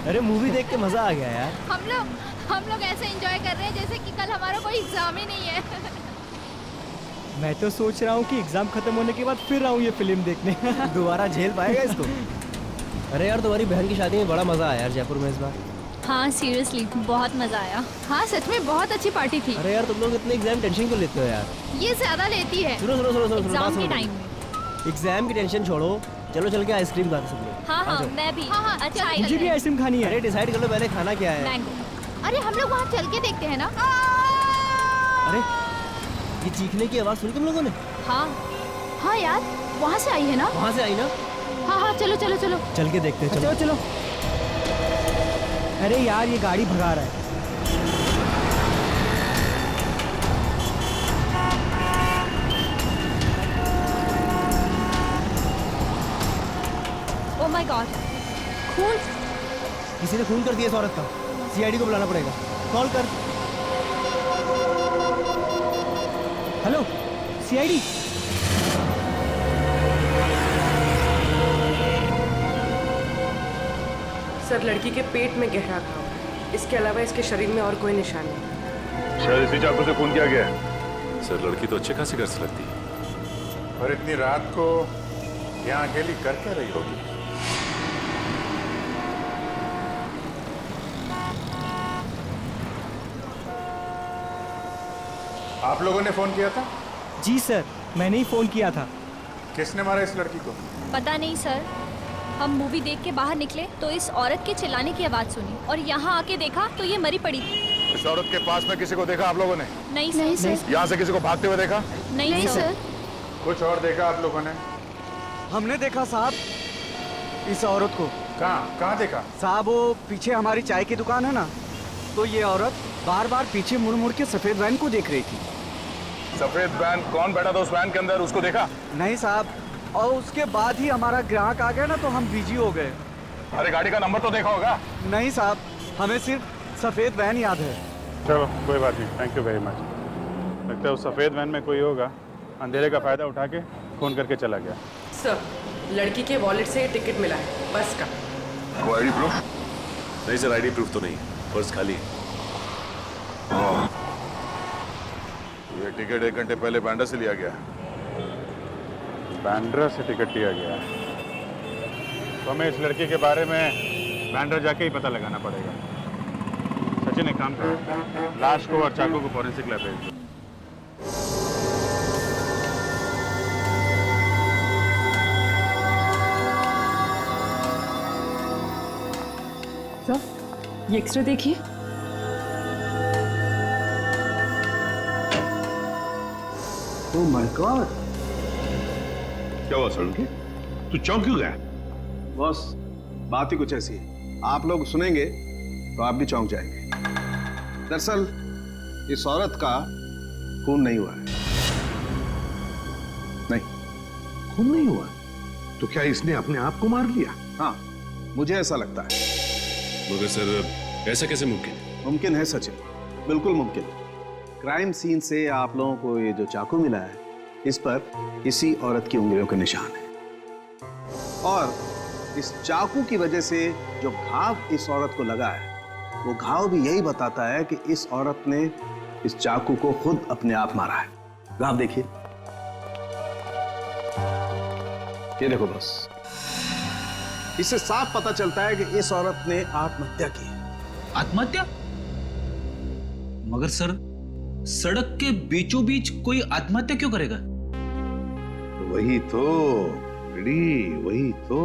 अरे मूवी देख के मजा आ गया यार। हम लोग ऐसे एंजॉय कर रहे हैं जैसे कि कल हमारा कोई एग्जाम ही नहीं है। मैं तो सोच रहा हूँ कि एग्जाम खत्म होने के बाद फिर आऊँ ये फिल्म देखने। दोबारा झेल पाएगा इसको? अरे यार तुम्हारी बहन की शादी में बड़ा मजा आया यार जयपुर में इस बार। हाँ सीरियसली बहुत मजा आया। हाँ सच में बहुत अच्छी पार्टी थी। अरे यार तुम लोग इतने एग्जाम टेंशन क्यों लेते हो यार? ये ज्यादा लेती है। सुनो एग्जाम के टाइम में। एग्जाम की टेंशन छोड़ो, चलो चल के आइसक्रीम खाते सब लोग। हाँ मैं भी। हाँ अच्छा मुझे भी आइसक्रीम खानी है। अरे डिसाइड कर लो पहले खाना क्या है। मैंगो। अरे हम लोग वहाँ चल के देखते हैं ना। अरे ये चीखने की आवाज सुनी तुम लोगों ने? हाँ यार वहाँ से आई है ना। वहाँ से आई ना? हाँ चलो चल के देखते हैं। चलो। अरे यार ये गाड़ी भगा रहा है। ओह माय गॉड, खून। किसी ने खून कर दिया इस औरत का। सीआईडी को बुलाना पड़ेगा। कॉल कर। Hello CID. सर लड़की के पेट में गहरा घाव है, इसके अलावा इसके शरीर में और कोई निशान नहीं। शायद इसी चाकू से खून किया गया है। सर लड़की तो अच्छे खासी कर सकती है। और इतनी रात को यहाँ अकेली कर क्या रही होगी? आप लोगों ने फोन किया था? जी सर मैंने ही फोन किया था। किसने मारा इस लड़की को? पता नहीं सर, हम मूवी देख के बाहर निकले तो इस औरत के चिल्लाने की आवाज सुनी और यहाँ आके देखा तो ये मरी पड़ी थी। इस औरत के पास में किसी को देखा आप लोगों ने? नहीं सर। यहाँ से किसी को भागते हुए देखा? नहीं सर। कुछ और देखा आप लोगों ने? हमने देखा साहब इस औरत को। कहाँ देखा? साहब वो पीछे हमारी चाय की दुकान है ना, तो ये औरत बार बार पीछे मुड़ मुड़ के सफेद वैन को देख रही थी। सफेद वैन? कौन बैठा था उस वैन के अंदर, उसको देखा? नहीं साहब, और उसके बाद ही हमारा ग्राहक आ गया ना तो हम बिजी हो गए। अरे गाड़ी का नंबर तो देखा होगा? नहीं साहब, हमें सिर्फ सफेद वैन याद है। चलो कोई बात नहीं, थैंक यू वेरी मच। लगता है उस सफेद वैन में कोई होगा, अंधेरे का फायदा उठा के फोन करके चला गया। सर लड़की के वॉलेट से टिकट मिला है बस का। वो आईडी प्रूफ? नहीं सर आईडी प्रूफ तो नहीं, पर्स खाली है। ये टिकट 1 घंटे पहले बैंड्रा से लिया गया। बैंड्रा से टिकट लिया गया तो हमें इस लड़के के बारे में बैंड्रा जाके ही पता लगाना पड़ेगा। सचिन एक काम करो, लाश को और चाकू को फॉरेंसिक लैब भेज दो। सर ये एक्सरे देखिए। ओह माय गॉड, क्या हुआ सड़की? तू चौंक क्यों गया? बॉस बात ही कुछ ऐसी है, आप लोग सुनेंगे तो आप भी चौंक जाएंगे। दरअसल इस औरत का खून नहीं हुआ है। नहीं खून नहीं हुआ? तो क्या इसने अपने आप को मार लिया? हाँ मुझे ऐसा लगता है। मगर सर ऐसा कैसे मुमकिन है? मुमकिन है सचिन, बिल्कुल मुमकिन। क्राइम सीन से आप लोगों को ये जो चाकू मिला है इस पर इसी औरत की उंगलियों के निशान है, और इस चाकू की वजह से जो घाव इस औरत को लगा है वो घाव भी यही बताता है कि इस औरत ने इस चाकू को खुद अपने आप मारा है। घाव देखिए, ये देखो बस, इससे साफ पता चलता है कि इस औरत ने आत्महत्या की है। आत्महत्या? मगर सर सड़क के बीचों बीच कोई आत्महत्या क्यों करेगा? वही तो वही तो,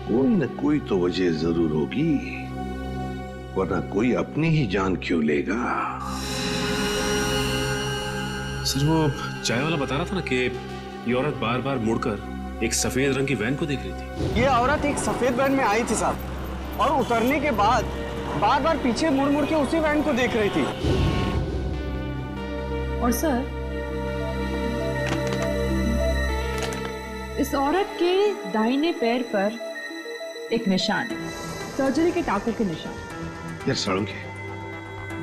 कोई न कोई तो वजह जरूर होगी, वरना कोई अपनी ही जान क्यों लेगा? सर वो चाय वाला बता रहा था ना कि ये औरत बार बार मुड़कर एक सफेद रंग की वैन को देख रही थी। ये औरत एक सफेद वैन में आई थी साहब, और उतरने के बाद बार बार पीछे मुड़ मुड़ के उसी वैन को देख रही थी। और सर इस औरत के दाहिने पैर पर एक निशान है, सर्जरी के टांकों के निशान। यार साळुंखे,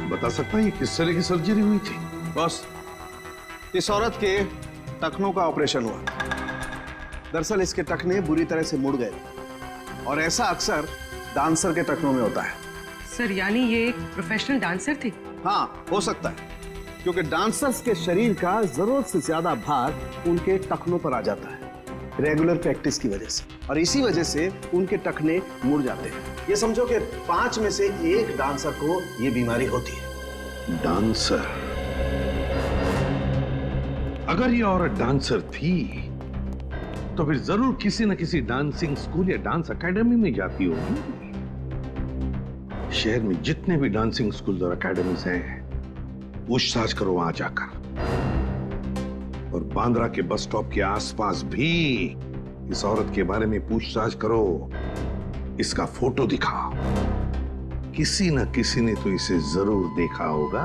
बता सकता है ये किस तरह की सर्जरी हुई थी? बॉस इस औरत के टखनों का ऑपरेशन हुआ। दरअसल इसके टखने बुरी तरह से मुड़ गए और ऐसा अक्सर डांसर के टखनों में होता है। सर यानी ये एक प्रोफेशनल डांसर थी? हाँ, हो सकता है, क्योंकि डांसर्स के शरीर का जरूरत से ज्यादा भार उनके टखनों पर आ जाता है रेगुलर प्रैक्टिस की वजह से, और इसी वजह से उनके टखने मुड़ जाते हैं। ये समझो कि 5 में से 1 डांसर को ये बीमारी होती है। डांसर? अगर ये औरत डांसर थी तो फिर जरूर किसी न किसी डांसिंग स्कूल या डांस एकेडमी में जाती होगी। शहर में जितने भी डांसिंग स्कूल और एकेडमीज हैं, पूछताछ करो वहां जाकर, और बांद्रा के बस स्टॉप के आसपास भी इस औरत के बारे में पूछताछ करो। इसका फोटो दिखाओ, किसी न किसी ने तो इसे जरूर देखा होगा।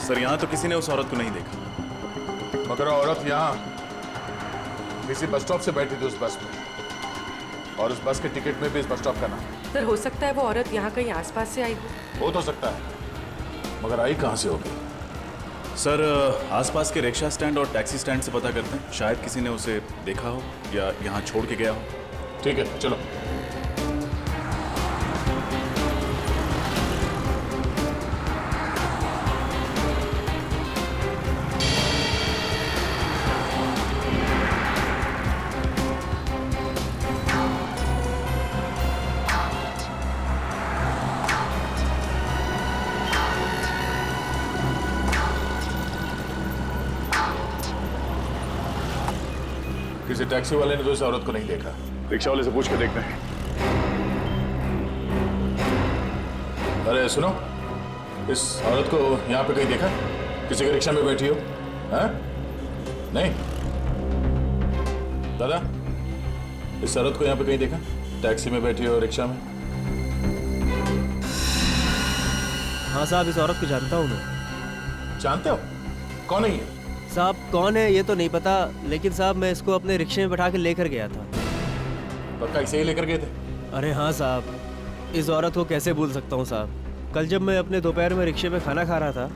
सर यहाँ तो किसी ने उस औरत को नहीं देखा। मगर औरत यहाँ किसी बस स्टॉप से बैठी थी उस बस में, और उस बस के टिकट में भी इस बस स्टॉप का नाम। सर हो सकता है वो औरत यहाँ कहीं आसपास से आई हो तो सकता है, मगर आई कहाँ से होगी? सर आसपास के रिक्शा स्टैंड और टैक्सी स्टैंड से पता करते हैं, शायद किसी ने उसे देखा हो या यहाँ छोड़ के गया हो। ठीक है, चलो। किसी टैक्सी वाले ने तो इस औरत को नहीं देखा। रिक्शा वाले से पूछ के देखते हैं। अरे सुनो, इस औरत को यहाँ पे कहीं देखा? किसी के रिक्शा में बैठी हो? हाँ? नहीं? दादा, इस औरत को यहाँ पे कहीं देखा? टैक्सी में बैठी हो, रिक्शा में? हाँ साहब, इस औरत को जानता हूँ मैं। जानते हो? कौन है ये? साहब कौन है ये तो नहीं पता, लेकिन साहब मैं इसको अपने रिक्शे में बैठा के लेकर गया था। पक्का इसे ही लेकर गए थे? अरे हाँ साहब, इस औरत को कैसे भूल सकता हूँ साहब। कल जब मैं अपने दोपहर में रिक्शे में खाना खा रहा था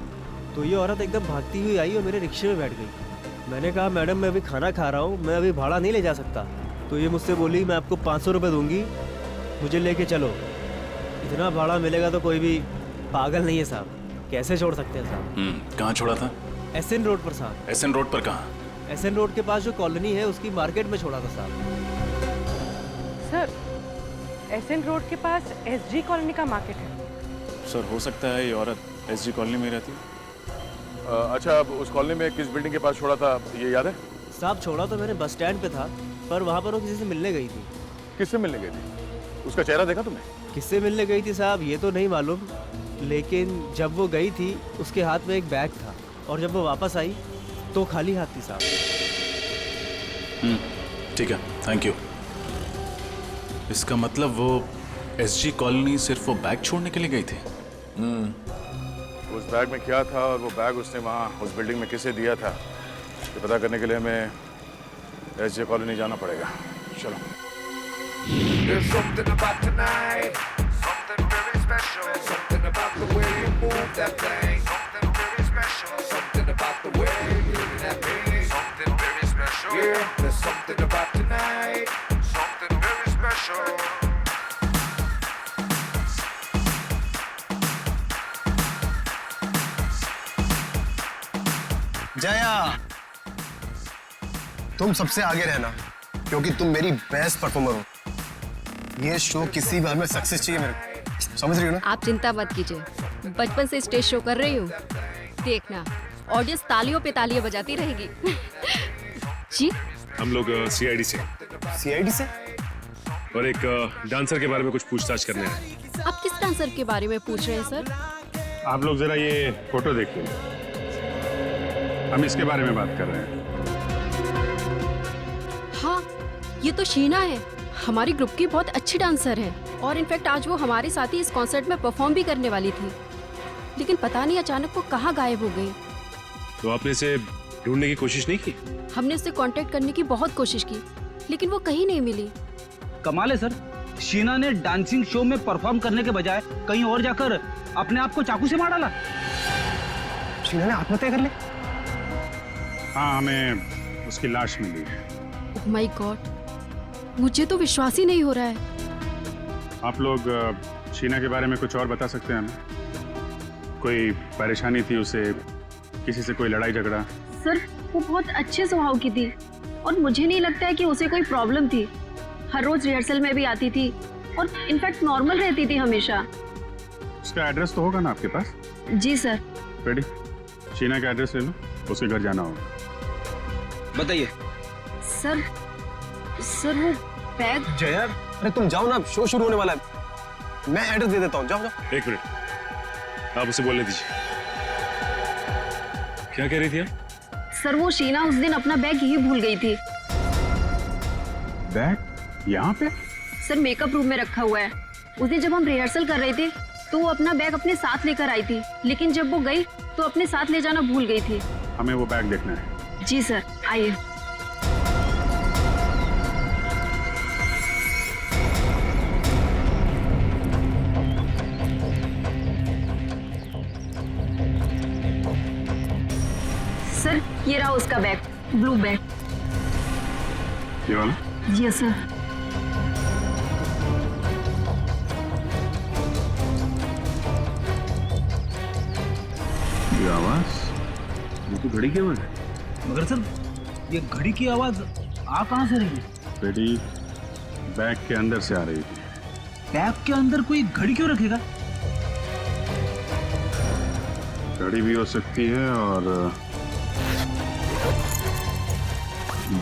तो ये औरत एकदम भागती हुई आई और मेरे रिक्शे में बैठ गई। मैंने कहा मैडम मैं अभी खाना खा रहा हूँ, मैं अभी भाड़ा नहीं ले जा सकता। तो ये मुझसे बोली मैं आपको 500 रुपये दूंगी, मुझे लेके चलो। इतना भाड़ा मिलेगा तो कोई भी पागल नहीं है साहब, कैसे छोड़ सकते हैं साहब। कहाँ छोड़ा था? एसएन रोड पर साहब। एसएन रोड पर कहाँ? एसएन रोड के पास जो कॉलोनी है उसकी मार्केट में छोड़ा था साहब। सर एसएन रोड के पास एसजी कॉलोनी का मार्केट है। सर हो सकता है ये औरत एसजी कॉलोनी में रहती है। अच्छा, अब उस कॉलोनी में किस बिल्डिंग के पास छोड़ा था ये याद है? साहब छोड़ा तो मैंने बस स्टैंड पे था, पर वहाँ पर वो किसी से मिलने गई थी। किससे मिलने गई थी? उसका चेहरा देखा तुमने? किससे मिलने गई थी साहब ये तो नहीं मालूम, लेकिन जब वो गई थी उसके हाथ में एक बैग था और जब वो वापस आई तो खाली हाथ थी साहब। ठीक है, थैंक यू। इसका मतलब वो एसजी कॉलोनी सिर्फ वो बैग छोड़ने के लिए गई थी। उस बैग में क्या था और वो बैग उसने वहाँ उस बिल्डिंग में किसे दिया था, ये पता करने के लिए हमें एसजी कॉलोनी जाना पड़ेगा। चलो। There's something about tonight, something very special, something about the way you move that thing, something very special, something about the way you look at me, something very special. Yeah, there's something about tonight, something very special. Jaya, तुम सबसे आगे रहना क्योंकि तुम मेरी best performer हो। ये show किसी भी हाल में सक्सेस चाहिए मेरे को, समझ रही हो ना? आप चिंता मत कीजिए, बचपन से स्टेज शो कर रही हूँ, देखना ऑडियंस तालियों पे तालियां बजाती रहेगी। जी हम लोग सीआईडी से। सीआईडी से? और एक डांसर के बारे में कुछ पूछताछ करने आए। आप किस डांसर के बारे में पूछ रहे हैं सर? आप लोग जरा ये फोटो देखिए, हम इसके बारे में बात कर रहे हैं। हाँ, ये तो शीना है, हमारी ग्रुप की बहुत अच्छी डांसर है और इनफैक्ट आज वो हमारे साथ ही इस कॉन्सर्ट में परफॉर्म भी करने वाली थी, लेकिन पता नहीं अचानक वो कहाँ गायब हो गई। तो आपने इसे ढूंढने की कोशिश नहीं की? हमने उससे कांटेक्ट करने की बहुत कोशिश की, लेकिन वो कहीं नहीं मिली। कमाल है सर, शीना ने डांसिंग शो में परफॉर्म करने के बजाय कहीं और जाकर अपने आप को चाकू से मार डाला। शीना ने आत्महत्या कर ली? हाँ, हमें उसकी लाश मिली है। ओह माय गॉड, मुझे तो विश्वास ही नहीं हो रहा है। आप लोग शीना के बारे में कुछ और बता सकते हैं हमें? कोई परेशानी थी उसे, किसी से कोई लड़ाई झगड़ा? सर वो बहुत अच्छे स्वभाव की थी और मुझे नहीं लगता है कि उसे कोई प्रॉब्लम थी। हर रोज रिहर्सल में भी आती थी और इनफैक्ट नॉर्मल रहती थी हमेशा। उसका एड्रेस तो होगा ना आपके पास? जी सर। रेडी, शीना का एड्रेस ले लो, उसके घर जाना होगा। बताइए। सर वो बैग। जया, अरे तुम जाओ ना, शो शुरू होने वाला है। मैं एड्रेस दे देता हूँ, जाओ जाओ। एक मिनट, आप उसे बोलने दीजिए। क्या कह रही थी आप? सर वो शीना उस दिन अपना बैग यही भूल गई थी। बैग यहाँ पे? सर मेकअप रूम में रखा हुआ है। उस दिन जब हम रिहर्सल कर रहे थे तो वो अपना बैग अपने साथ लेकर आई थी, लेकिन जब वो गई तो अपने साथ ले जाना भूल गई थी। हमें वो बैग देखना है। जी सर, आइए। सर ये रहा उसका बैग, ब्लू बैग। ये वाला? जी सर। ये आवाज, ये तो घड़ी की आवाज है। मगर सर ये घड़ी की आवाज आ कहाँ से रही है? बेटी, बैग के अंदर से आ रही थी। बैग के अंदर कोई घड़ी क्यों रखेगा? घड़ी भी हो सकती है और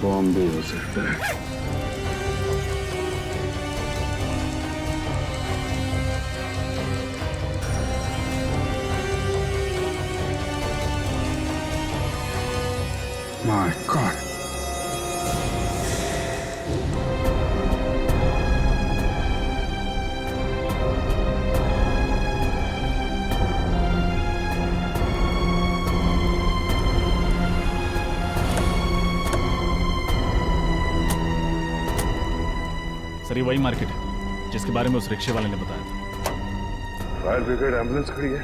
बॉम्ब भी हो सकता है। My God. सर ये वही मार्केट है जिसके बारे में उस रिक्शे वाले ने बताया था। फायर ब्रिगेड एम्बुलेंस खड़ी है,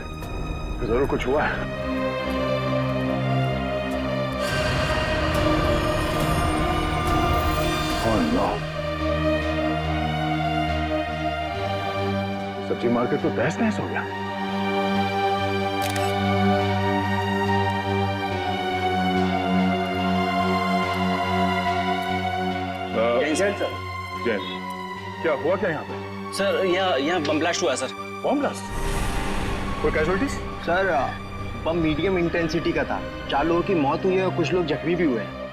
जरूर कुछ हुआ है। सब्जी मार्केट तो तहस नहस हो गया। सर जैन, क्या हुआ क्या यहाँ पे? सर यहाँ बम ब्लास्ट हुआ सर। Bomb blast? कोई कैजुअलिटीज? सर बम मीडियम इंटेंसिटी का था। 4 लोगों की मौत हुई है और कुछ लोग जख्मी भी हुए हैं।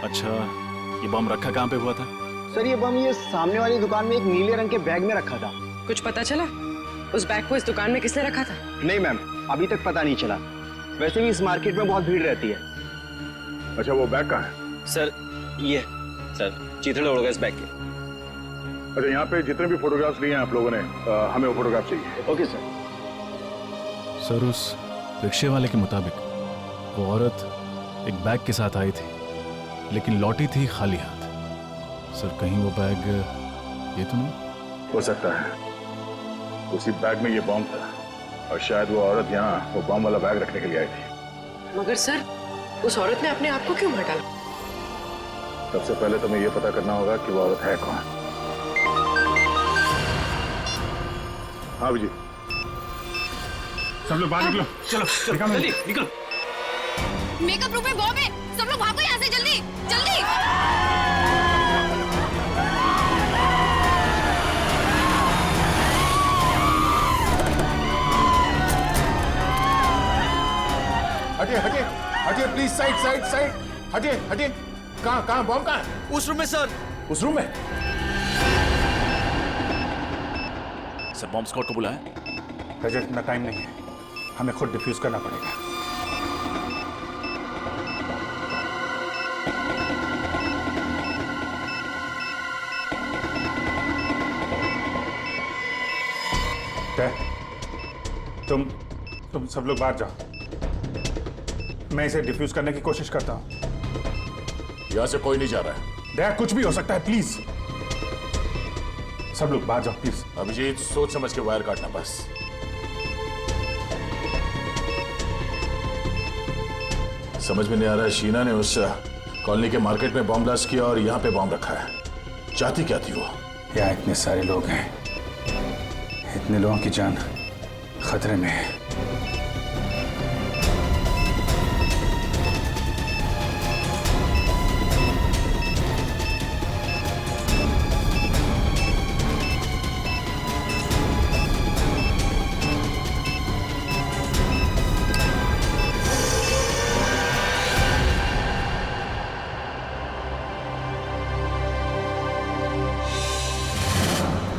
अच्छा, ये बम रखा कहाँ पे हुआ था? सर ये बम ये सामने वाली दुकान में एक नीले रंग के बैग में रखा था। कुछ पता चला उस बैग को इस दुकान में किसने रखा था? नहीं मैम, अभी तक पता नहीं चला। वैसे भी इस मार्केट में बहुत भीड़ रहती है। अच्छा, वो बैग कहाँ है? सर ये सर चीथड़े उड़ गए इस बैग के। अच्छा, यहाँ पे जितने भी फोटोग्राफ्स लिए हैं आप लोगों ने, हमें वो फोटोग्राफ चाहिए। Okay sir. सर उस रिक्शे वाले के मुताबिक वो औरत एक बैग के साथ आई थी, लेकिन लौटी थी खाली हाथ। सर कहीं वो बैग ये तो नहीं? हो सकता है उसी बैग में ये बॉम्ब था और शायद वो औरत यहाँ वो बॉम्ब वाला बैग रखने के लिए आई थी। मगर सर उस औरत ने अपने आप को क्यों मार डाला? सबसे पहले तुम्हें ये पता करना होगा कि वो औरत है कौन। हाँ विजय, सब लोग बाहर निकलो। चलो जल्दी निकलो। मेकअप रूम में बॉम्ब है, सब लोग भागो यहाँ से जल्दी जल्दी। हटिए हटिए हटिए प्लीज, साइड साइड साइड, हटिए हटिए। कहाँ बॉम्ब कहाँ है? उस रूम में सर। उस रूम में? सर बॉम्ब स्क्वाड को बुलाएं। रजत, इतना टाइम नहीं है, हमें खुद डिफ्यूज करना पड़ेगा। तुम सब लोग बाहर जाओ, मैं इसे डिफ्यूज करने की कोशिश करता हूं। यहां से कोई नहीं जा रहा है। दया, कुछ भी हो सकता है, प्लीज सब लोग बाहर जाओ प्लीज। अभिजीत, सोच समझ के वायर काटना बस। समझ में नहीं आ रहा है, शीना ने उस कॉलोनी के मार्केट में बॉम्ब ब्लास्ट किया और यहाँ पे बॉम्ब रखा है। चाहती क्या थी वो? यहाँ इतने सारे लोग हैं, इतने लोगों की जान खतरे में है।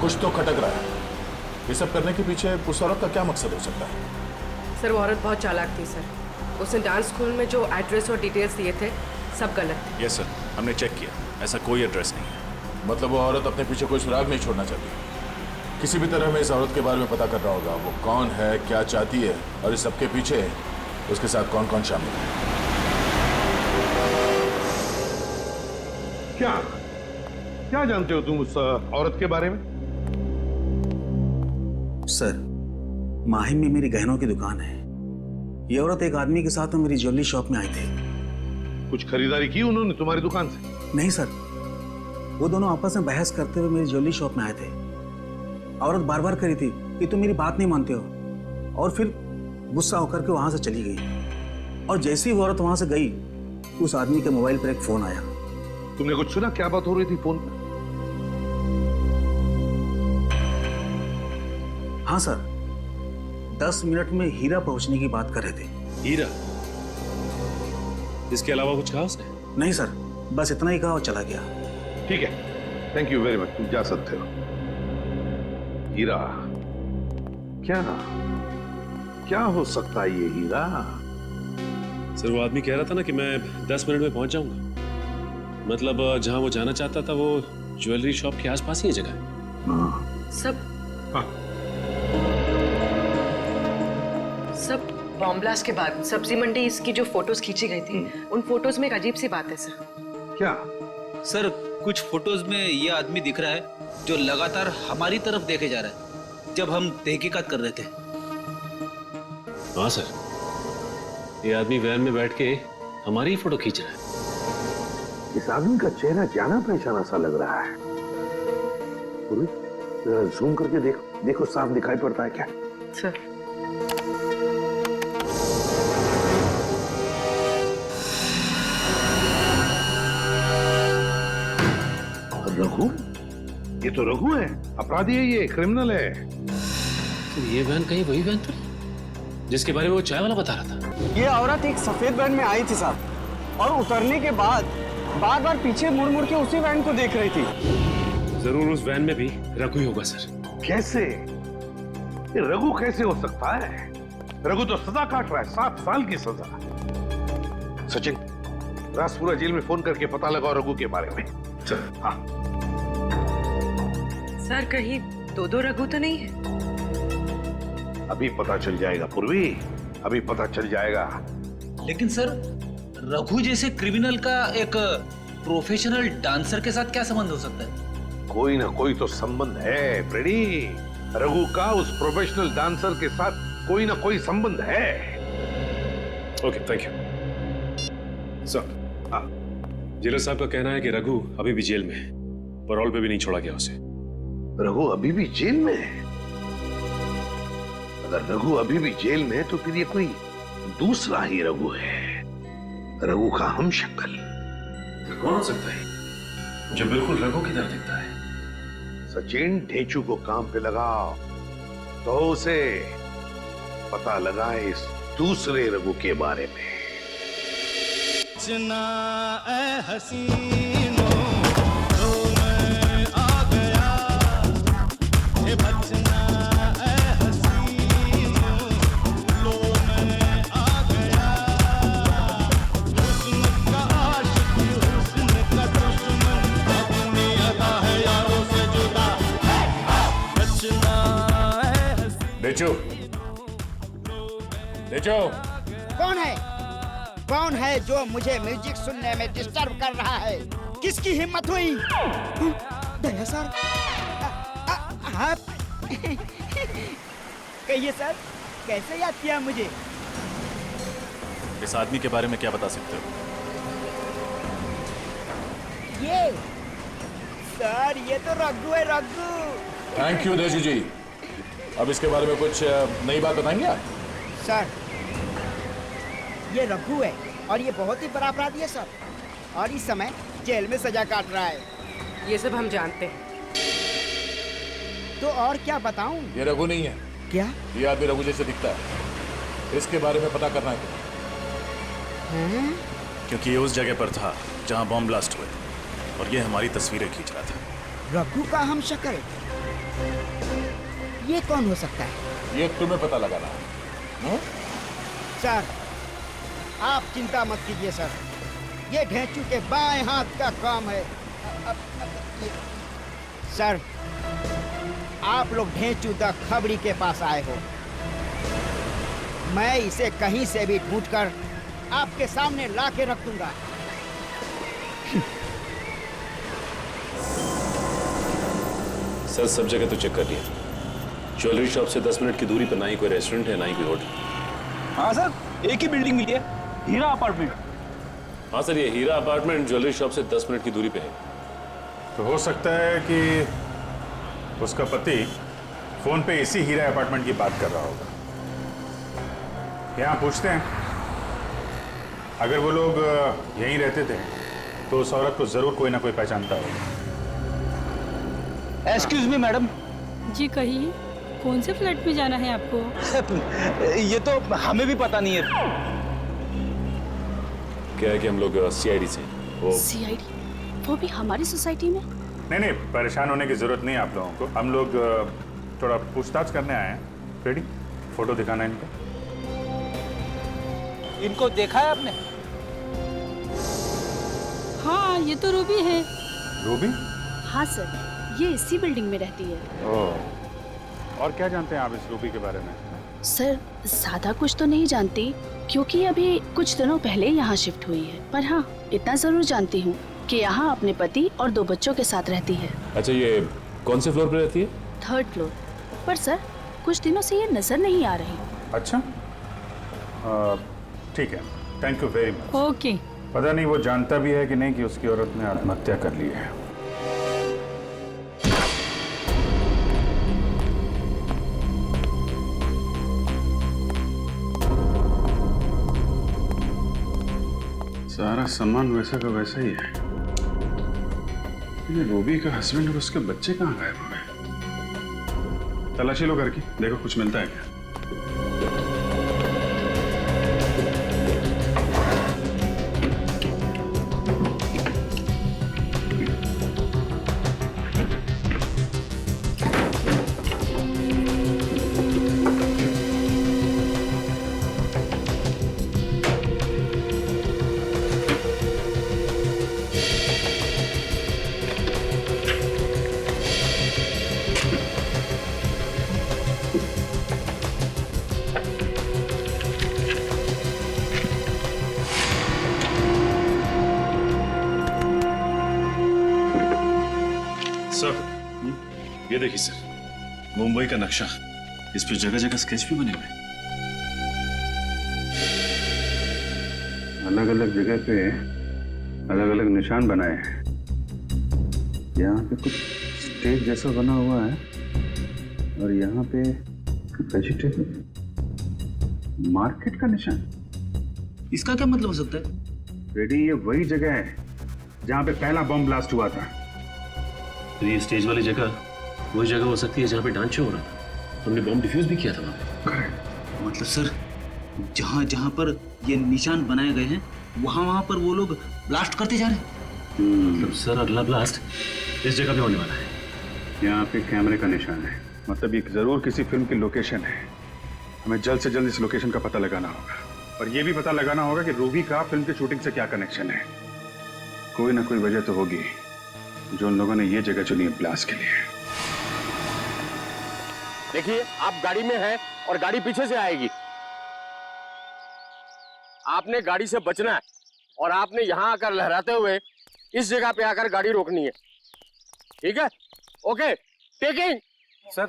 कुछ तो खटक रहा है। ये सब करने के पीछे उस औरत का क्या मकसद हो सकता है? सर वो औरत बहुत चालाक थी सर। उसने डांस स्कूल में जो एड्रेस और डिटेल्स दिए थे सब गलत थे। यस सर, हमने चेक किया, ऐसा कोई एड्रेस नहीं है। मतलब वो औरत अपने पीछे कोई सुराग नहीं छोड़ना चाहती। किसी भी तरह हमें इस औरत के बारे में पता करना होगा, वो कौन है, क्या चाहती है और इस सबके पीछे उसके साथ कौन कौन शामिल है। क्या जानते हो तुम उस औरत के बारे में? सर, माहिम में मेरी गहनों की दुकान है। ये औरत एक आदमी के साथ मेरी ज्वेलरी शॉप में आई थी। कुछ खरीदारी की उन्होंने तुम्हारी दुकान से? नहीं सर, वो दोनों आपस में बहस करते हुए मेरी ज्वेलरी शॉप में आए थे। औरत बार बार करी थी कि तुम मेरी बात नहीं मानते हो, और फिर गुस्सा होकर के वहां से चली गई। और जैसे ही वो औरत वहां से गई, उस आदमी के मोबाइल पर एक फोन आया। तुमने कुछ सुना? क्या बात हो रही थी फोन पर? हाँ सर, 10 मिनट में हीरा पहुंचने की बात कर रहे थे। हीरा? इसके अलावा कुछ कहा उसने? नहीं सर, बस इतना ही कहा और चला गया। ठीक है, थैंक यू वेरी मच, तुम जा सकते हो। हीरा? क्या हो सकता है ये हीरा? सर वो आदमी कह रहा था ना कि मैं 10 मिनट में पहुंच जाऊंगा। मतलब जहां वो जाना चाहता था वो ज्वेलरी शॉप के आसपास ही जगह है। सब बॉम्ब ब्लास्ट के बाद सब्जी मंडी इसकी जो फोटोज खींची गई थी, उन फोटोज में एक अजीब सी बात है सर। क्या? सर, कुछ फोटोज में ये आदमी दिख रहा है जो लगातार हमारी तरफ देखे जा रहा है जब हम तहकीकात कर रहे थे। हाँ सर, ये आदमी वैन में बैठ के हमारी ही फोटो खींच रहा है। इस आदमी का चेहरा जाना पहचाना सा लग रहा है। जरा जूम करके देखो साफ दिखाई पड़ता है क्या? सर रघु? ये तो रघु है, अपराधी है, ये क्रिमिनल है। तो ये वैन कहीं वही वैन तो जिसके बारे में वो चाय वाला बता रहा था? ये औरत एक सफेद वैन में आई थी साहब, और उतरने के बाद बार बार पीछे मुड़ मुड़ के उसी वैन को देख रही थी। जरूर उस वैन में भी रघु ही होगा सर। कैसे? ये रघु कैसे हो सकता है? रघु तो सजा काट रहा है, 7 साल की सजा। सचिन, राजपुरा जेल में फोन करके पता लगाओ रघु के बारे में। चल। हाँ सर, कहीं दो रघु तो नहीं है? अभी पता चल जाएगा पूर्वी, अभी पता चल जाएगा। लेकिन सर, रघु जैसे क्रिमिनल का एक प्रोफेशनल डांसर के साथ क्या संबंध हो सकता है? कोई ना कोई तो संबंध है फ्रेडी। रघु का उस प्रोफेशनल डांसर के साथ कोई ना कोई संबंध है। Okay, thank you sir. Jailer साहब का कहना है कि रघु अभी भी जेल में है, पैरोल पे भी नहीं छोड़ा गया उसे। रघु अभी भी जेल में है? अगर रघु अभी भी जेल में है तो फिर ये कोई दूसरा ही रघु है, रघु का हम शक्ल। कौन हो सकता है जो बिल्कुल रघु की तरह दिखता है? सचिन, ढेंचू को काम पे लगाओ तो उसे पता लगाए इस दूसरे रघु के बारे में। बचना ए हसीनो, लो मैं आ गया, ये बचना ए हसीनो, लो मैं आ गया, हुस्न का आशिक, हुस्न का दुश्मन, अपनी अदा है यारों से जुदा, बचना ए हसीनो। डेचू, डेचू, कौन है जो मुझे म्यूजिक सुनने में डिस्टर्ब कर रहा है? किसकी हिम्मत हुई? दया सर, आप कहिए सर, कैसे याद किया मुझे? इस आदमी के बारे में क्या बता सकते हो? ये सर, ये तो रघु है, रघु। थैंक यू देशू जी। अब इसके बारे में कुछ नई बात बताएंगे आप? सर, ये रघु है और ये बहुत ही बड़ा अपराधी है सर, और इस समय जेल में सजा काट रहा है। ये सब हम जानते हैं। तो और क्या बताऊं? ये रघु नहीं है। क्या? ये आदमी रघु जैसे दिखता है, इसके बारे में पता करना है। क्योंकि ये उस जगह पर था जहां बॉम्ब ब्लास्ट हुए और ये हमारी तस्वीरें खींच रहा था। रघु का हम शक्ल, ये कौन हो सकता है? ये तुम्हें पता लगाना है। सर, आप चिंता मत कीजिए सर, ये ढेंचू के बाएं हाथ का काम है। सर, आप लोग ढेंचू द खबरी के पास आए हो। मैं इसे कहीं से भी ढूंढकर आपके सामने ला के रख दूंगा। सर, सब जगह तो चेक कर लिया। ज्वेलरी शॉप से 10 मिनट की दूरी पर ना ही कोई रेस्टोरेंट है, ना ही कोई होटल। हाँ सर, एक ही बिल्डिंग मिली है, हीरा अपार्टमेंट। हाँ सर, ये हीरा अपार्टमेंट ज्वेलरी शॉप से 10 मिनट की दूरी पे है। तो हो सकता है कि उसका पति फोन पे इसी हीरा अपार्टमेंट की बात कर रहा होगा। यहाँ पूछते हैं, अगर वो लोग यहीं रहते थे तो उस औरत को जरूर कोई ना कोई पहचानता होगा। Excuse me madam. जी कहिए, कौन से फ्लैट में जाना है आपको? ये तो हमें भी पता नहीं है। क्या है कि हम लोग सीआईडी से। सीआईडी? वो भी हमारी सोसाइटी में? नहीं, परेशान होने की जरूरत नहीं है आप लोगों को। हम लोग थोड़ा पूछताछ करने आए हैं। रेडी? फोटो दिखाना इनको। इनको देखा है आपने? हाँ, ये तो रूबी है। रूबी? हाँ सर, ये इसी बिल्डिंग में रहती है। ओह, और क्या जानते हैं आप इस रूबी के बारे में? सर, ज्यादा कुछ तो नहीं जानती क्योंकि अभी कुछ दिनों पहले यहाँ शिफ्ट हुई है, पर हाँ इतना जरूर जानती हूँ कि यहाँ अपने पति और 2 बच्चों के साथ रहती है। अच्छा, ये कौन से फ्लोर पे रहती है? 3rd फ्लोर पर। सर, कुछ दिनों से ये नजर नहीं आ रही। अच्छा, ठीक है, thank you very much. Okay. पता नहीं वो जानता भी है कि नहीं कि उसकी औरत ने आत्महत्या कर ली है। सारा सामान वैसा का वैसा ही है। ये रूबी का हस्बैंड और उसके बच्चे कहाँ गायब हो गए? तलाशी लो घर की, देखो कुछ मिलता है क्या। ये देखिए सर, मुंबई का नक्शा। इस पे जगह जगह स्केच भी बने हुए हैं। अलग अलग जगह पे अलग अलग निशान बनाए हैं। यहाँ पे कुछ स्टेज जैसा बना हुआ है और यहाँ पे वेजिटेबल मार्केट का निशान, इसका क्या मतलब हो सकता है? रेडी, ये वही जगह है जहां पे पहला बम ब्लास्ट हुआ था। तो ये स्टेज वाली जगह वही जगह हो सकती है जहाँ पे डांस शो हो रहा था। हमने बम डिफ्यूज भी किया था वहाँ पे। मतलब सर, जहाँ जहाँ पर ये निशान बनाए गए हैं वहाँ पर वो लोग ब्लास्ट करते जा रहे हैं। मतलब सर अगला ब्लास्ट इस जगह पे होने वाला है। यहाँ पे कैमरे का निशान है, मतलब ये जरूर किसी फिल्म की लोकेशन है। हमें जल्द से जल्द इस लोकेशन का पता लगाना होगा और ये भी पता लगाना होगा कि रूबी का फिल्म की शूटिंग से क्या कनेक्शन है। कोई ना कोई वजह तो होगी जो उन लोगों ने ये जगह चुनी है ब्लास्ट के लिए। देखिए, आप गाड़ी में हैं और गाड़ी पीछे से आएगी। आपने गाड़ी से बचना है और आपने यहां आकर लहराते हुए इस जगह पे आकर गाड़ी रोकनी है, ठीक है? Okay, taking. सर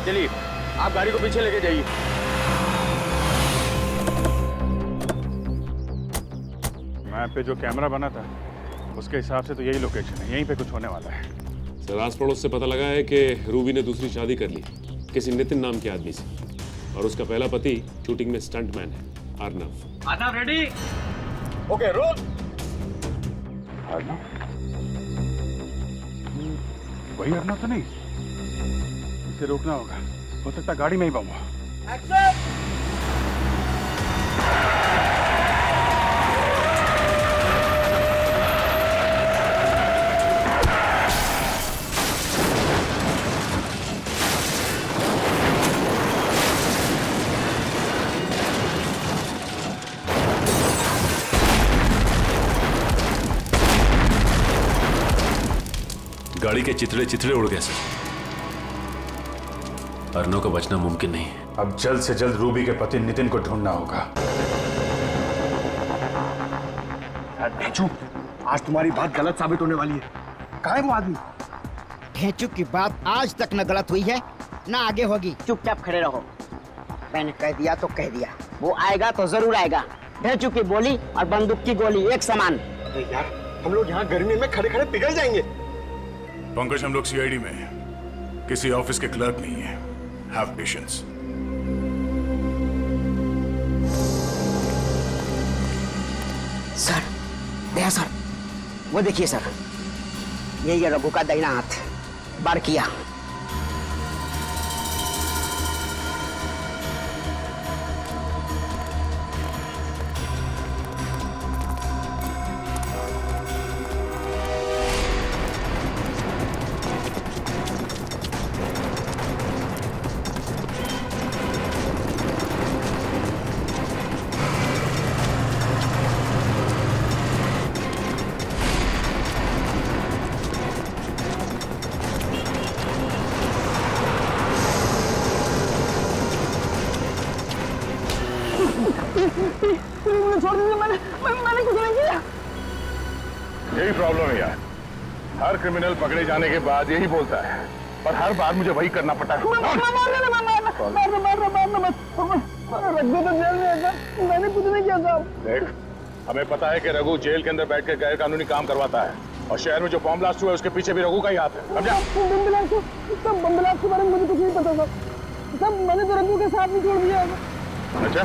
चलिए, आप गाड़ी को पीछे लेके जाइए। मैप पे जो कैमरा बना था उसके हिसाब से तो यही लोकेशन है, यहीं पे कुछ होने वाला है। सर आस पड़ोस से पता लगा है कि रूबी ने दूसरी शादी कर ली किसी नितिन नाम के आदमी से, और उसका पहला पति शूटिंग में स्टंटमैन है, Arnav. Arnav ready? Okay, roll. Arnav? वही अर्नव तो नहीं? इसे रोकना होगा, हो सकता गाड़ी में ही बम हो। गाड़ी के चितड़े चितड़े उड़ गए सर। अर्नव का बचना मुमकिन नहीं है। अब जल्द से जल्द रूबी के पति नितिन को ढूंढना होगा। ढेंचू, आज तुम्हारी बात गलत साबित होने वाली है। कहाँ है वो आदमी? ढेंचू की बात आज तक न गलत हुई है ना आगे होगी। चुपचाप खड़े रहो। मैंने कह दिया तो कह दिया, वो आएगा तो जरूर आएगा। ढेंचू की बोली और बंदूक की गोली एक समान। अरे यार, हम लोग यहाँ गर्मी में खड़े खड़े पिघल जाएंगे। पंकज, हम लोग सीआईडी में हैं, किसी ऑफिस के क्लर्क नहीं है। Have patience. Sir, Daya sir, वो देखिए सर, यही है रघु का दाहिना हाथ। बार किया। छोड़ दीजिए, मैंने कुछ नहीं किया। यही प्रॉब्लम है यार, हर क्रिमिनल पकड़े जाने के बाद यही बोलता है, पर हर बार मुझे वही करना पड़ता है। रघु तो जेल में है सर, मैंने कुछ नहीं किया साहब। देख, हमें पता है कि रघु जेल के अंदर बैठ के गैर कानूनी काम करवाता है, और शहर में जो बम ब्लास्ट हुआ है उसके पीछे भी रघु का ही हाथ है, समझा? बम ब्लास्ट के बारे में मुझे कुछ नहीं पता था सब। मैंने तो रघु के साथ भी छोड़ दिया। अच्छा,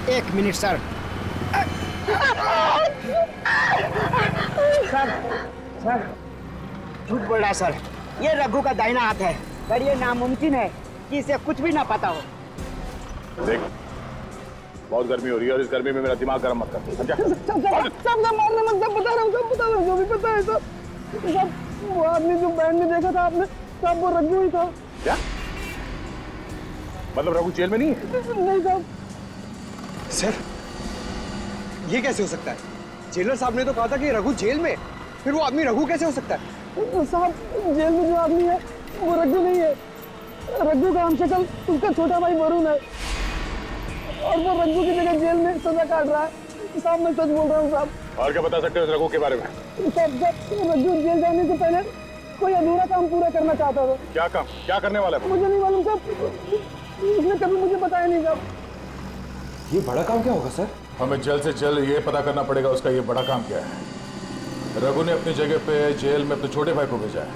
एक मिनट सर। सर, झूठ बोल रहा है सर। ये रघु का दाहिना हाथ है, पर ये नामुमकिन है कि इसे कुछ भी ना पता हो। देख, बहुत गर्मी हो रही है और इस गर्मी में मेरा दिमाग गर्म मत कर, समझा? सब मारने मत, सब बता रहा हूँ, जो भी पता है सब। वो आदमी जो बैंड में देखा था आपने, सब वो रघु ही था। क्या मतलब? रघु जेल में नहीं है? नहीं साहब। सर, ये कैसे हो सकता है? जेलर साहब ने तो कहा था कि रघु जेल में, फिर वो आदमी रघु कैसे हो सकता है? साहब, जेल में जो आदमी है वो रघु नहीं है। रघु का हमशक्ल उसका छोटा भाई वरुण है, और वो रघु की जगह जेल में सजा काट रहा है। साहब, मैं सच बोल रहा हूँ साहब। और क्या बता सकते हो इस रघु के बारे में? साहब, रघु जेल जाने से पहले कोई अधूरा काम पूरा करना चाहता था। क्या काम? क्या करने वाला है? मुझे नहीं मालूम साहब, उसने कभी मुझे बताया नहीं साहब। ये बड़ा काम क्या होगा सर? हमें जल्द से जल्द ये पता करना पड़ेगा उसका ये बड़ा काम क्या है। रघु ने अपनी जगह पे जेल में अपने छोटे भाई को भेजा है,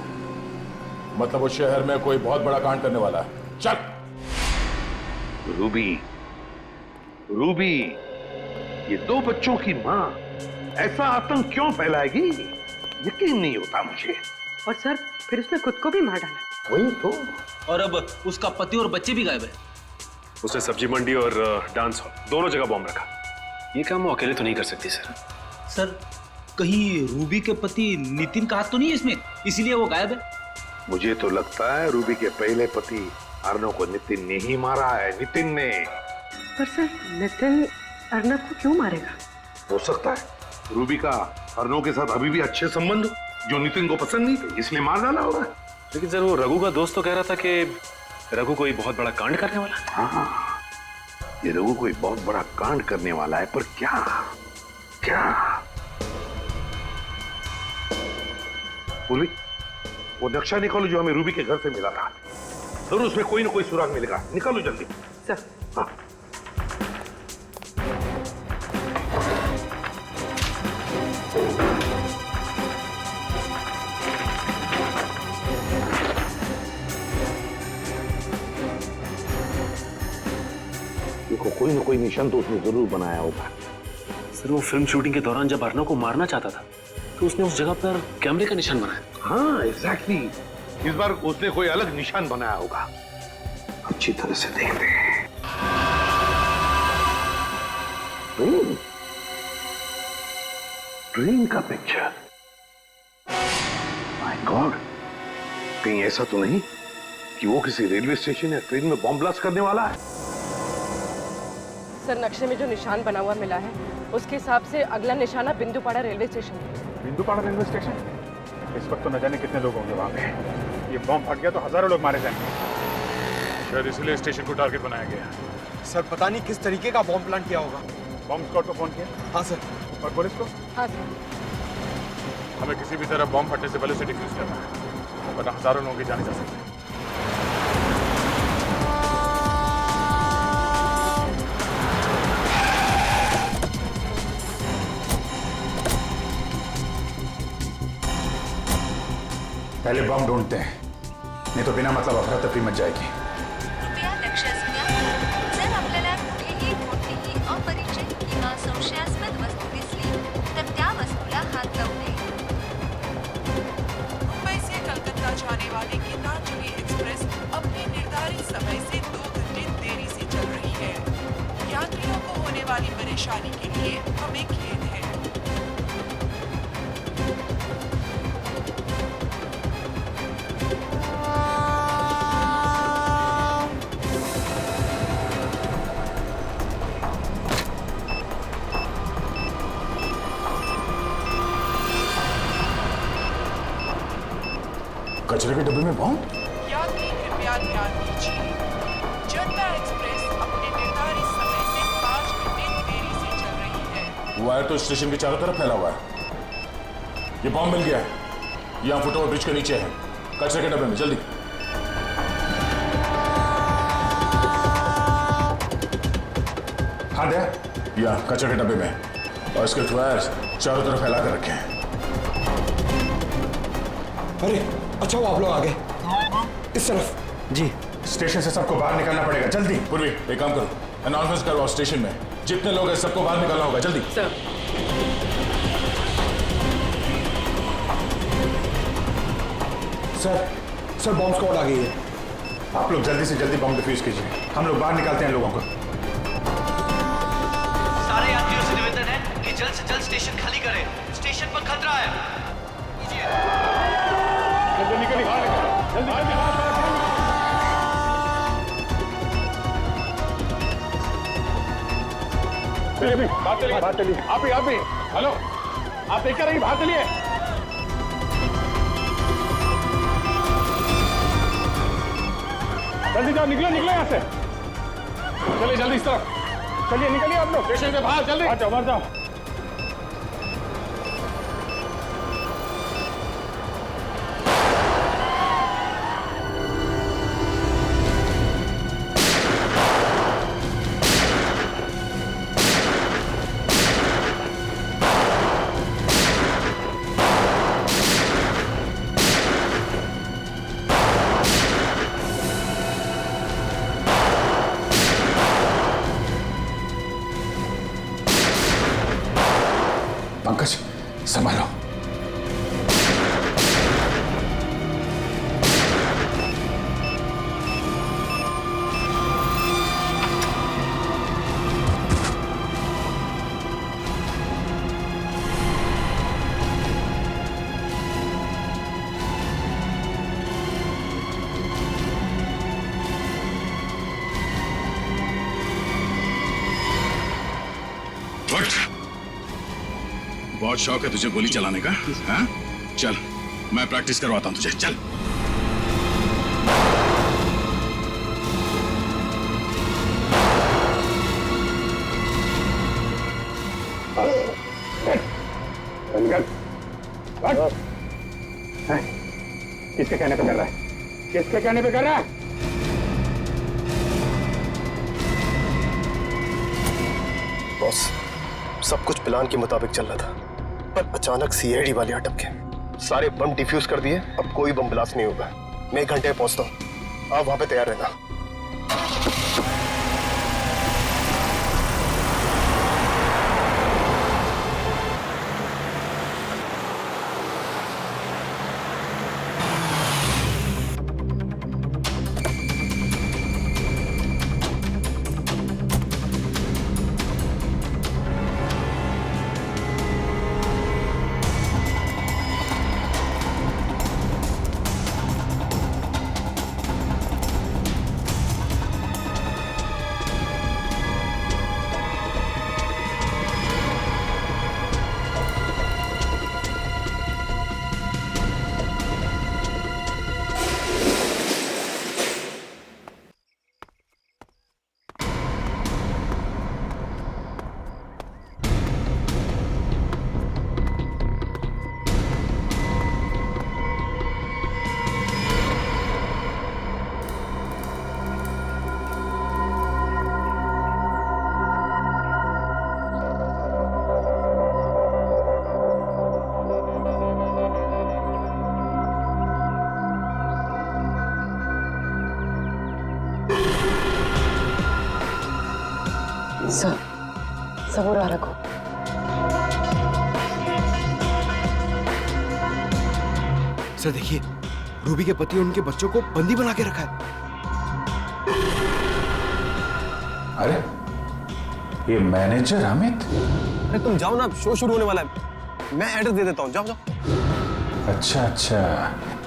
मतलब उस शहर में कोई बहुत बड़ा कांड करने वाला है। चल। रूबी, रूबी, ये 2 बच्चों की मां ऐसा आतंक क्यों फैलाएगी? यकीन नहीं होता मुझे। और सर फिर उसने खुद को भी मार डाला। वही तो। और अब उसका पति और बच्चे भी गायब है। उसने सब्जी मंडी और डांस हॉल दोनों जगह बॉम्ब रखा। ये काम वो अकेले तो नहीं कर सकती सर। सर कहीं रूबी के पति नितिन का हाथ तो नहीं है इसमें, इसीलिए वो गायब है? मुझे तो लगता है रूबी के पहले पति अर्नव को नितिन ने ही मारा है। नितिन ने। पर सर नितिन अर्नव को क्यों मारेगा? हो सकता है रूबी का अर्नव के साथ अभी भी अच्छे संबंध जो नितिन को पसंद नहीं थे, इसलिए मार डाला होगा। लेकिन सर वो रघु का दोस्त तो कह रहा था कि रघु कोई बहुत बड़ा कांड करने वाला है। हाँ, ये रघु कोई बहुत बड़ा कांड करने वाला है, पर क्या? क्या? पूर्वी, वो नक्शा निकालो जो हमें रूबी के घर से मिला था। जरूर उसमें कोई ना कोई सुराग मिलेगा। निकालो जल्दी। सर। हाँ। देखो कोई ना कोई निशान तो उसने जरूर बनाया होगा। सर वो फिल्म शूटिंग के दौरान जब अर्नव को मारना चाहता था तो उसने उस जगह पर कैमरे का निशान बनाया। हाँ एग्जैक्टली। इस बार उसने कोई अलग निशान बनाया होगा। अच्छी तरह से देखते हैं। ट्रेन का पिक्चर। माय गॉड, कहीं ऐसा तो नहीं कि वो किसी रेलवे स्टेशन या ट्रेन में बॉम्ब ब्लास्ट करने वाला है? सर नक्शे में जो निशान बना हुआ मिला है उसके हिसाब से अगला निशाना बिंदुपाड़ा रेलवे स्टेशन है। बिंदुपाड़ा रेलवे स्टेशन? इस वक्त तो न जाने कितने लोग होंगे वहां पे। ये बॉम्ब फट गया तो हजारों लोग मारे जाएंगे। शायद इसलिए स्टेशन को टारगेट बनाया गया। सर पता नहीं किस तरीके का बॉम्ब प्लांट किया होगा। बॉम्ब स्क्वाड को फोन किया? हाँ सर। और पुलिस को? हाँ सर। हमें किसी भी तरह बॉम्ब फटने से पहले उसे डिफ्यूज करना है, वरना हजारों लोगों की जाने जा सकती है। पहले बम ढूंढते हैं, नहीं तो बिना मतलब अफरा तफरी मच जाएगी। कृपया लक्षात घ्या, जर आपल्याला कुठेही कोणतीही अपरिचित किंवा संशयास्पद वस्तू दिसली तर त्या वस्तूला हात लावू नये। मुंबई से कलकत्ता जाने वाली गीतांजलि एक्सप्रेस अपने निर्धारित समय से 2 घंटे देरी से चल रही है। यात्रियों को होने वाली परेशानी के लिए हमें खेद है। कचरे के डब्बे में बॉम्ब? यात्री कृपया ध्यान दीजिए, जनता एक्सप्रेस अपने निर्धारित समय से 5 घंटे देरी से चल रही है। वायर तो स्टेशन के चारों तरफ फैला हुआ है। ये बॉम्ब मिल गया है। यहाँ फुटओवर ब्रिज के नीचे है, कचरे के डब्बे में। जल्दी। हाँ दे, यहाँ कचरे के डब्बे में। और इसके वायर्स चारों तरफ फैला कर रखे हैं। अरे अच्छा वो आप लोग आ गए। इस तरफ। जी। स्टेशन से सबको बाहर निकलना पड़ेगा, जल्दी। पूर्वी एक काम करो, अनाउंसमेंट करवाओ स्टेशन में। जितने लोग हैं सबको बाहर निकलना होगा, जल्दी। सर। सर बॉम्ब स्क्वाड आ गई है। आप लोग जल्दी से जल्दी बॉम्ब डिफ्यूज कीजिए, हम लोग बाहर निकालते हैं लोगों को। सारे यात्रियों से निवेदन है कि जल्द से जल्द स्टेशन खाली करें। स्टेशन पर खतरा है। जल्दी निकलिए, बाहर निकलो, जल्दी जल्दी बाहर। चलिए बात चलिए। आप ही हेलो, आप देखकर रहिए, बाहर चलिए। जल्दी जाओ, निकलो यहाँ से। चलिए जल्दी इस तरफ चलिए, निकलिए आप लोग स्टेशन के बाहर, जल्दी बाहर जाओ। बहुत शौक है तुझे गोली चलाने का? हाँ? चल, मैं प्रैक्टिस करवाता हूँ तुझे, चल। किसके कहने पे कर रहा है? किसके कहने पे कर रहा है? बॉस, सब कुछ प्लान के मुताबिक चल रहा था, पर अचानक सीआईडी वाले अटक गए। सारे बम डिफ्यूज कर दिए, अब कोई बम ब्लास्ट नहीं होगा। मैं 1 घंटे में पहुंचता हूँ, आप वहां पे तैयार रहना। सबूर रखो। सर देखिए, रूबी के पति और उनके बच्चों को बंदी बना के रखा है। अरे ये मैनेजर अमित? अरे तुम जाओ ना, शो शुरू होने वाला है। मैं एड्रेस दे देता हूँ, जाओ जाओ। अच्छा,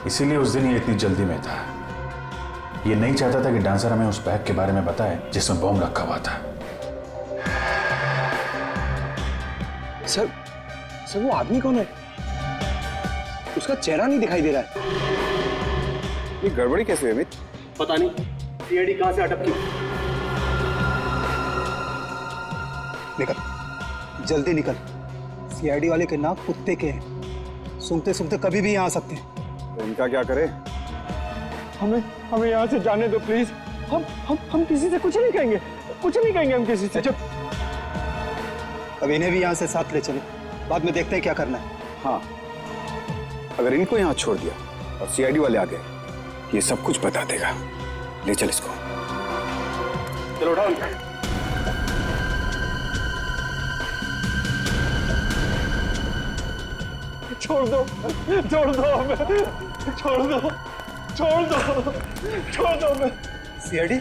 इसीलिए उस दिन ये इतनी जल्दी में था। ये नहीं चाहता था कि डांसर हमें उस बैग के बारे में बताए जिसमें बॉम्ब रखा हुआ था। सर वो आदमी कौन है? उसका चेहरा नहीं दिखाई दे रहा है। ये गड़बड़ी कैसे है अमित? पता नहीं, सीआईडी कहां से अटक की। निकल, जल्दी निकल। सीआईडी वाले के नाक कुत्ते के हैं, सुनते सुनते कभी भी यहाँ आ सकते हैं। तो इनका क्या करें? हमें यहाँ से जाने दो प्लीज। हम किसी से कुछ नहीं कहेंगे, कुछ नहीं कहेंगे हम किसी से। चुप। अब इन्हें भी यहाँ से साथ ले चलो, बाद में देखते हैं क्या करना है। हाँ, अगर इनको यहाँ छोड़ दिया और सीआईडी वाले आ गए, ये सब कुछ बता देगा। ले चल इसको। चलो उठाओ। छोड़ दो हमें, छोड़ दो हमें। सीआईडी?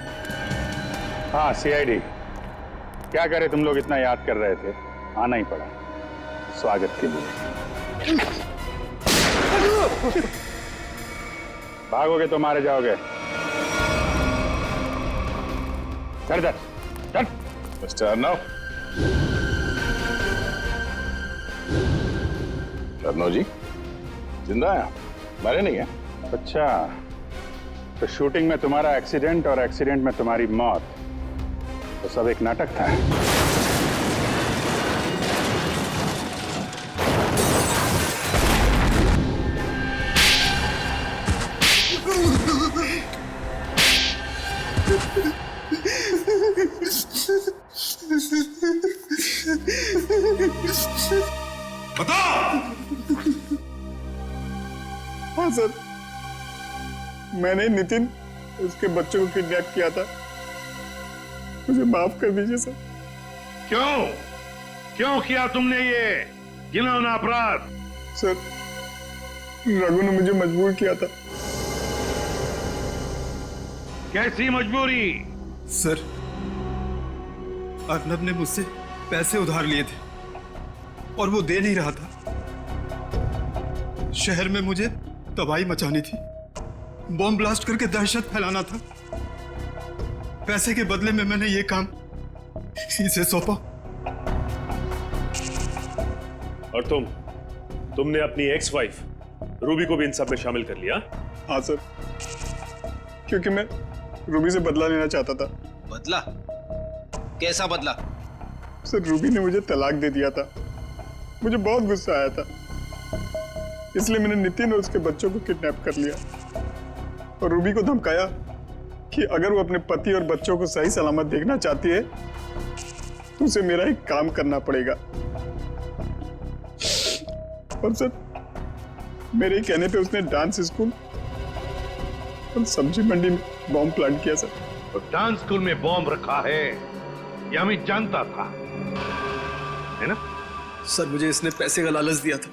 हाँ, सीआईडी। क्या करे, तुम लोग इतना याद कर रहे थे, आना ही पड़ा स्वागत के लिए। भागोगे तो मारे जाओगे। चल मिस्टर अर्नव। अर्नव जी जिंदा है, मरे नहीं है? अच्छा, तो शूटिंग में तुम्हारा एक्सीडेंट और एक्सीडेंट में तुम्हारी मौत, तो सब एक नाटक था। बता। हाँ सर, मैंने नितिन उसके बच्चों को किडनैप किया था। मुझे माफ कर दीजिए सर। क्यों किया तुमने ये घिनौना अपराध? सर, रघु ने मुझे मजबूर किया था। कैसी मजबूरी? सर, अर्नब ने मुझसे पैसे उधार लिए थे और वो दे नहीं रहा था। शहर में मुझे तबाही मचानी थी, बॉम्ब ब्लास्ट करके दहशत फैलाना था। पैसे के बदले में मैंने ये काम इसे सौंपा। और तुमने अपनी एक्स वाइफ रूबी को भी इन सब में शामिल कर लिया? हाँ सर, क्योंकि मैं रूबी से बदला लेना चाहता था। बदला? कैसा बदला? सर रूबी ने मुझे तलाक दे दिया था, मुझे बहुत गुस्सा आया था, इसलिए मैंने नितिन और उसके बच्चों को किडनैप कर लिया और रूबी को धमकाया कि अगर वो अपने पति और बच्चों को सही सलामत देखना चाहती है तो उसे मेरा एक काम करना पड़ेगा। और सर मेरे कहने पे उसने डांस स्कूल और सब्जी मंडी में बॉम्ब प्लांट किया सर। तो डांस स्कूल में बॉम्ब रखा है ये हमें जानता था, है ना? सर मुझे इसने पैसे का लालच दिया था,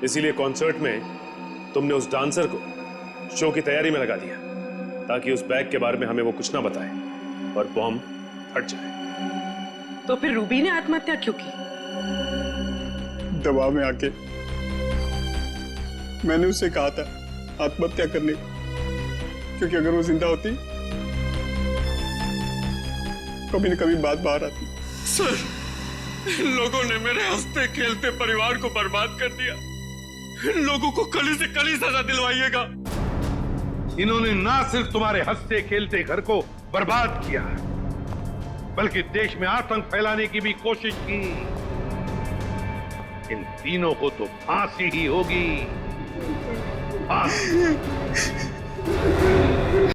इसीलिए कॉन्सर्ट में तुमने उस डांसर को शो की तैयारी में लगा दिया ताकि उस बैग के बारे में हमें वो कुछ ना बताए और बॉम्ब फट जाए। तो फिर रूबी ने आत्महत्या क्यों की? दबाव में आके मैंने उससे कहा था आत्महत्या करने, क्योंकि अगर वो जिंदा होती कभी न कभी बात बाहर आती। सर, इन लोगों ने मेरे हंसते खेलते परिवार को बर्बाद कर दिया। इन लोगों को कड़ी से कड़ी सजा दिलवाइएगा। इन्होंने ना सिर्फ तुम्हारे हंसते खेलते घर को बर्बाद किया, बल्कि देश में आतंक फैलाने की भी कोशिश की। इन तीनों को तो फांसी ही होगी, फांसी।